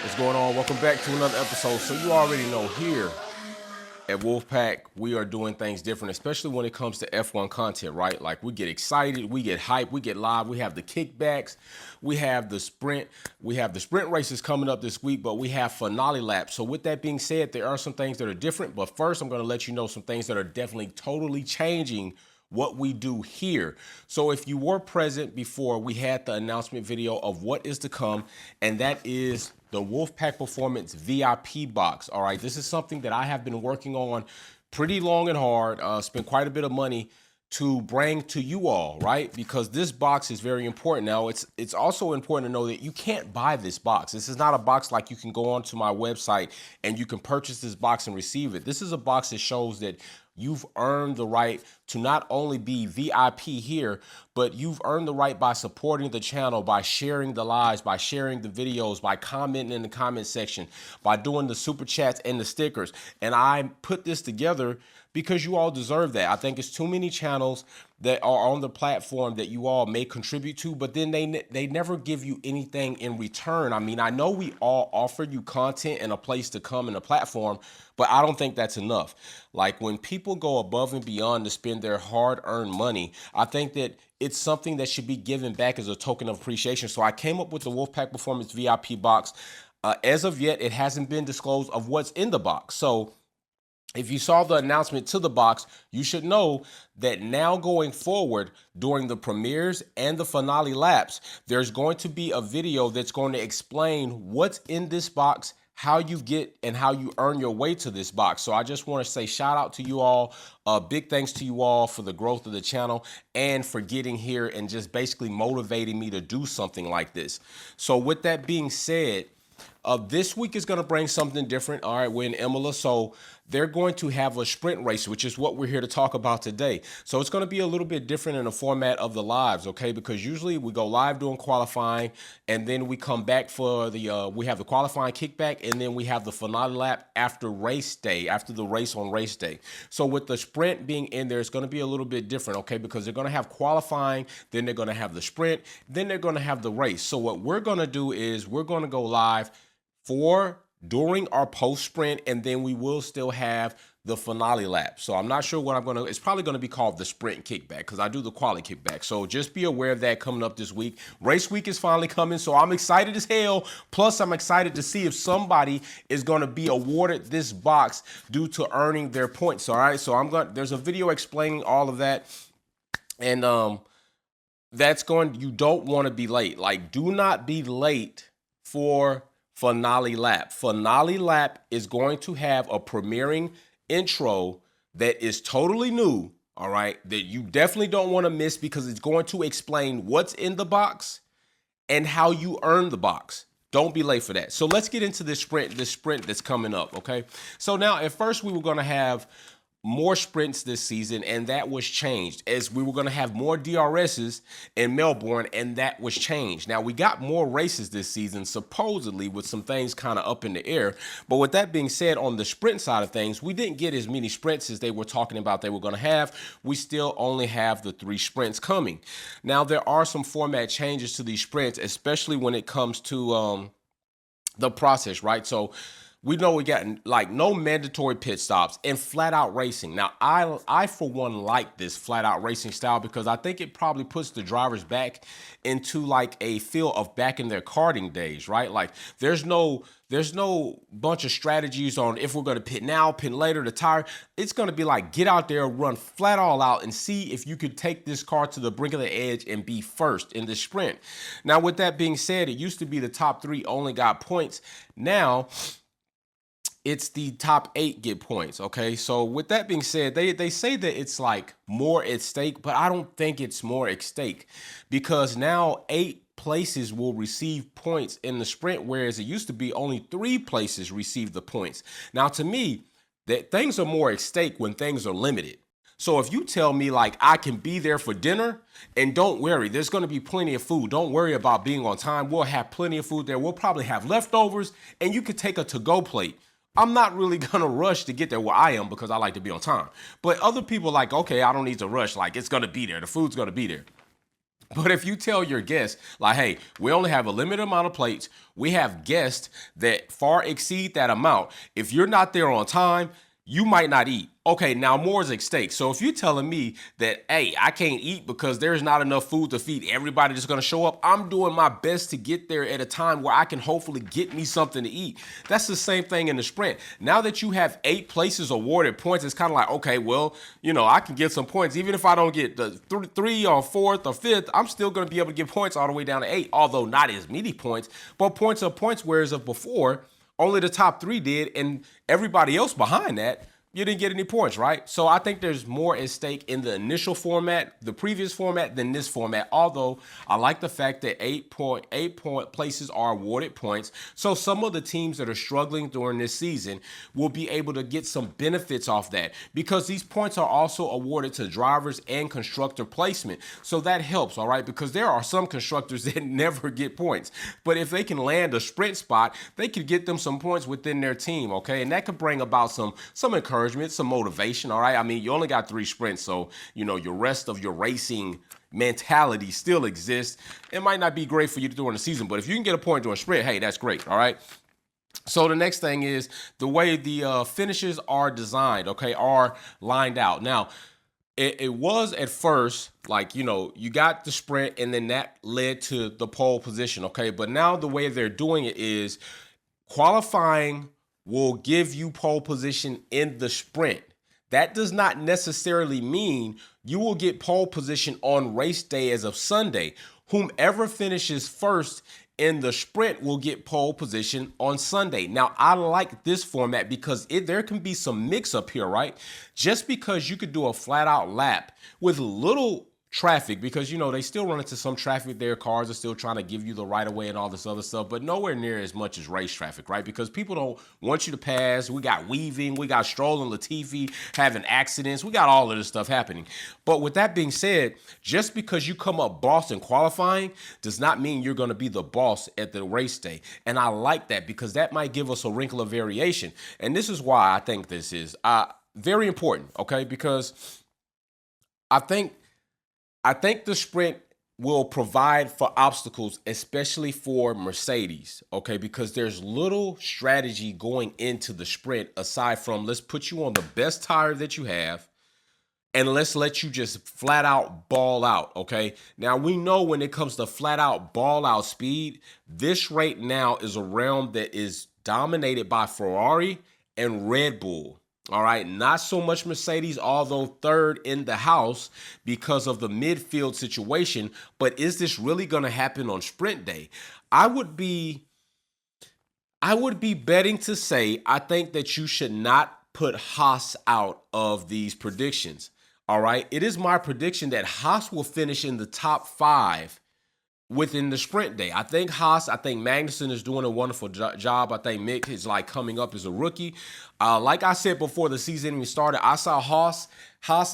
What's going on? Welcome back to another episode. So you already know here at Wolfpack, we are doing things different, especially when it comes to F1 content, right? Like we get excited, we get hyped, we get live, we have the kickbacks, we have the sprint races coming up this week, but we have finale laps. So with that being said, there are some things that are different, but first I'm gonna let you know some things that are definitely totally changing what we do here. So if you were present before, we had the announcement video of what is to come, and that is the Wolfpack Performance VIP box. All right, this is something that I have been working on pretty long and hard, spent quite a bit of money to bring to you all, right? Because this box is very important. Now, it's also important to know that you can't buy this box. This is not a box like you can go onto my website and you can purchase this box and receive it. This is a box that shows that you've earned the right to not only be VIP here, but you've earned the right by supporting the channel, by sharing the lives, by sharing the videos, by commenting in the comment section, by doing the super chats and the stickers. And I put this together because you all deserve that. I think it's too many channels that are on the platform that you all may contribute to, but then they never give you anything in return. I mean, I know we all offer you content and a place to come and a platform, but I don't think that's enough. Like when people go above and beyond to spend their hard-earned money, I think that it's something that should be given back as a token of appreciation. So I came up with the Wolfpack Performance VIP box. As of yet, it hasn't been disclosed of what's in the box. So if you saw the announcement to the box, you should know that now going forward during the premieres and the finale laps, there's going to be a video that's going to explain what's in this box, how you get and how you earn your way to this box. So I just want to say shout out to you all. Big thanks to you all for the growth of the channel and for getting here and just basically motivating me to do something like this. So with that being said, this week is going to bring something different. All right, we're in Emilia, so they're going to have a sprint race, which is what we're here to talk about today. So it's going to be a little bit different in the format of the lives, okay? Because usually we go live doing qualifying, and then we come back for the, we have the qualifying kickback, and then we have the finale lap after race day, after the race on race day. So with the sprint being in there, it's going to be a little bit different, okay? Because they're going to have qualifying, then they're going to have the sprint, then they're going to have the race. So what we're going to do is we're going to go live for during our post sprint, and then we will still have the finale lap. So I'm not sure what I'm going to, it's probably going to be called the sprint kickback because I do the quali kickback. So just be aware of that coming up this week. Race week is finally coming, so I'm excited as hell. Plus I'm excited to see if somebody is going to be awarded this box due to earning their points. All right, so there's a video explaining all of that. And you don't want to be late. Like, do not be late for finale lap. Finale lap is going to have a premiering intro that is totally new, all right, that you definitely don't want to miss because it's going to explain what's in the box and how you earn the box. Don't be late for that. So let's get into this sprint that's coming up, okay? So now at first we were going to have more sprints this season, and that was changed as we were going to have more DRSs in Melbourne, and that was changed. Now we got more races this season, supposedly, with some things kind of up in the air. But with that being said, on the sprint side of things, we didn't get as many sprints as they were talking about they were going to have. We still only have the 3 sprints coming. Now there are some format changes to these sprints, especially when it comes to the process, right? So we know we got like no mandatory pit stops and flat out racing. Now, I for one like this flat out racing style because I think it probably puts the drivers back into like a feel of back in their karting days, right? Like there's no bunch of strategies on if we're going to pit now, pit later, the tire. It's going to be like get out there, run flat all out and see if you could take this car to the brink of the edge and be first in the sprint. Now, with that being said, it used to be the top 3 only got points. Now it's the top 8 get points, okay? So with that being said, they say that it's like more at stake, but I don't think it's more at stake because now 8 places will receive points in the sprint, whereas it used to be only 3 places receive the points. Now to me, that things are more at stake when things are limited. So if you tell me like I can be there for dinner and don't worry, there's going to be plenty of food. Don't worry about being on time. We'll have plenty of food there. We'll probably have leftovers and you could take a to-go plate. I'm not really gonna rush to get there where I am because I like to be on time. But other people like, okay, I don't need to rush. Like it's gonna be there. The food's gonna be there. But if you tell your guests, like, hey, we only have a limited amount of plates, we have guests that far exceed that amount. If you're not there on time, you might not eat. Okay, now more is at stake. So if you're telling me that, hey, I can't eat because there's not enough food to feed everybody that's going to show up, I'm doing my best to get there at a time where I can hopefully get me something to eat. That's the same thing in the sprint. Now that you have 8 places awarded points, it's kind of like, okay, well, I can get some points. Even if I don't get the 3 or 4th or 5th, I'm still going to be able to get points all the way down to 8, although not as many points, but points are points, whereas of before, only the top 3 did, and everybody else behind that, you didn't get any points, right? So I think there's more at stake in the initial format, the previous format, than this format. Although I like the fact that 8 point places are awarded points. So some of the teams that are struggling during this season will be able to get some benefits off that, because these points are also awarded to drivers and constructor placement. So that helps, all right? Because there are some constructors that never get points. But if they can land a sprint spot, they could get them some points within their team, okay? And that could bring about some encouragement, some motivation, all right? I mean, you only got 3 sprints, so, your rest of your racing mentality still exists. It might not be great for you during the season, but if you can get a point during a sprint, hey, that's great, all right? So the next thing is the way the finishes are designed, okay, are lined out. Now, it was at first like, you got the sprint and then that led to the pole position, okay? But now the way they're doing it is qualifying will give you pole position in the sprint. That does not necessarily mean you will get pole position on race day as of Sunday. Whomever finishes first in the sprint will get pole position on Sunday. Now, I like this format because there can be some mix up here, right? Just because you could do a flat out lap with little traffic, because they still run into some traffic there. Cars are still trying to give you the right of way and all this other stuff, but nowhere near as much as race traffic, right? Because people don't want you to pass. We got weaving, we got Stroll and Latifi having accidents, we got all of this stuff happening. But with that being said, just because you come up boss in qualifying does not mean you're going to be the boss at the race day. And I like that, because that might give us a wrinkle of variation. And this is why I think this is very important, okay? Because I think the sprint will provide for obstacles, especially for Mercedes, okay? Because there's little strategy going into the sprint aside from, let's put you on the best tire that you have and let's let you just flat out ball out, okay? Now, we know when it comes to flat out ball out speed, this right now is a realm that is dominated by Ferrari and Red Bull. All right, not so much Mercedes, although third in the house because of the midfield situation. But is this really going to happen on sprint day? I would be betting to say I think that you should not put Haas out of these predictions. All right, it is my prediction that Haas will finish in the top 5 within the sprint day. I think Magnussen is doing a wonderful job. I think Mick is coming up as a rookie. Like I said before the season even started, I saw Haas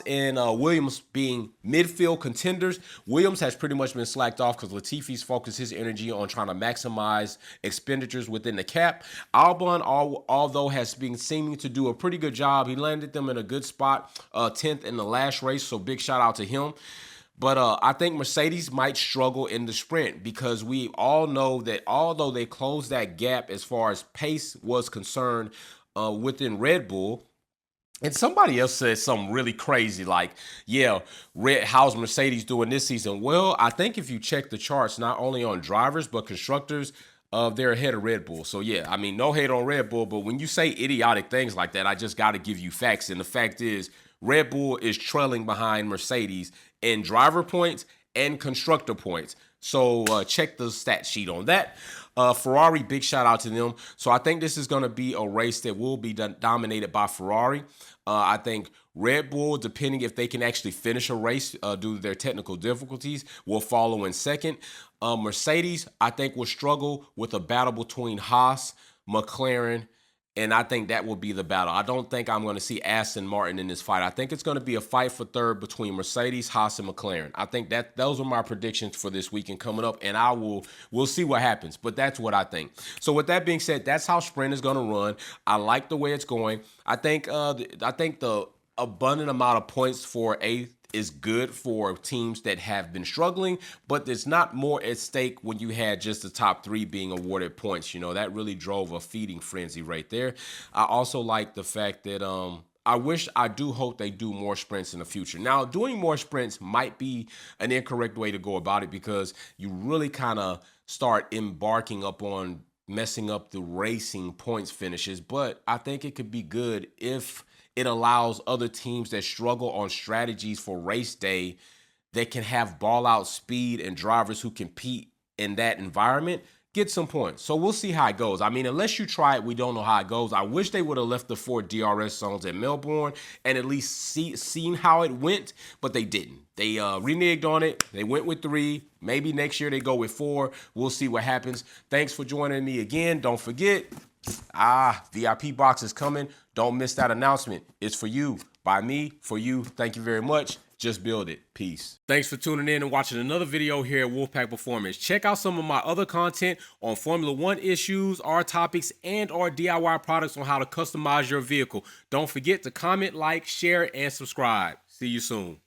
and Williams being midfield contenders. Williams has pretty much been slacked off because Latifi's focused his energy on trying to maximize expenditures within the cap. Albon, although has been seeming to do a pretty good job, he landed them in a good spot, 10th in the last race, so big shout out to him. But I think Mercedes might struggle in the sprint, because we all know that although they closed that gap as far as pace was concerned within Red Bull, and somebody else said something really crazy like, yeah, how's Mercedes doing this season? Well, I think if you check the charts, not only on drivers, but constructors, they're ahead of Red Bull. So, yeah, I mean, no hate on Red Bull, but when you say idiotic things like that, I just got to give you facts. And the fact is, Red Bull is trailing behind Mercedes in driver points and constructor points. So check the stat sheet on that. Ferrari, big shout out to them. So I think this is going to be a race that will be dominated by Ferrari. I think Red Bull, depending if they can actually finish a race due to their technical difficulties, will follow in second. Mercedes, I think, will struggle with a battle between Haas, McLaren, and I think that will be the battle. I don't think I'm going to see Aston Martin in this fight. I think it's going to be a fight for third between Mercedes, Haas, and McLaren. I think that those are my predictions for this weekend coming up, and we'll see what happens. But that's what I think. So with that being said, that's how sprint is going to run. I like the way it's going. I think the abundant amount of points for eighth is good for teams that have been struggling, but there's not more at stake when you had just the top 3 being awarded points. You know, that really drove a feeding frenzy right there. I also like the fact that I do hope they do more sprints in the future. Now, doing more sprints might be an incorrect way to go about it, because you really kind of start embarking upon messing up the racing points finishes, but I think it could be good if it allows other teams that struggle on strategies for race day that can have ball out speed and drivers who compete in that environment get some points. So we'll see how it goes. I mean, unless you try it, we don't know how it goes. I wish they would have left the 4 DRS zones at Melbourne and at least seen how it went, but they didn't. They reneged on it. They went with 3. Maybe next year they go with 4. We'll see what happens. Thanks for joining me again. Don't forget, VIP box is coming. Don't miss that announcement. It's for you, by me, for you. Thank you very much. Just build it. Peace. Thanks for tuning in and watching another video here at Wolfpack Performance. Check out some of my other content on Formula 1 issues, our topics, and our DIY products on how to customize your vehicle. Don't forget to comment, like, share, and subscribe. See you soon.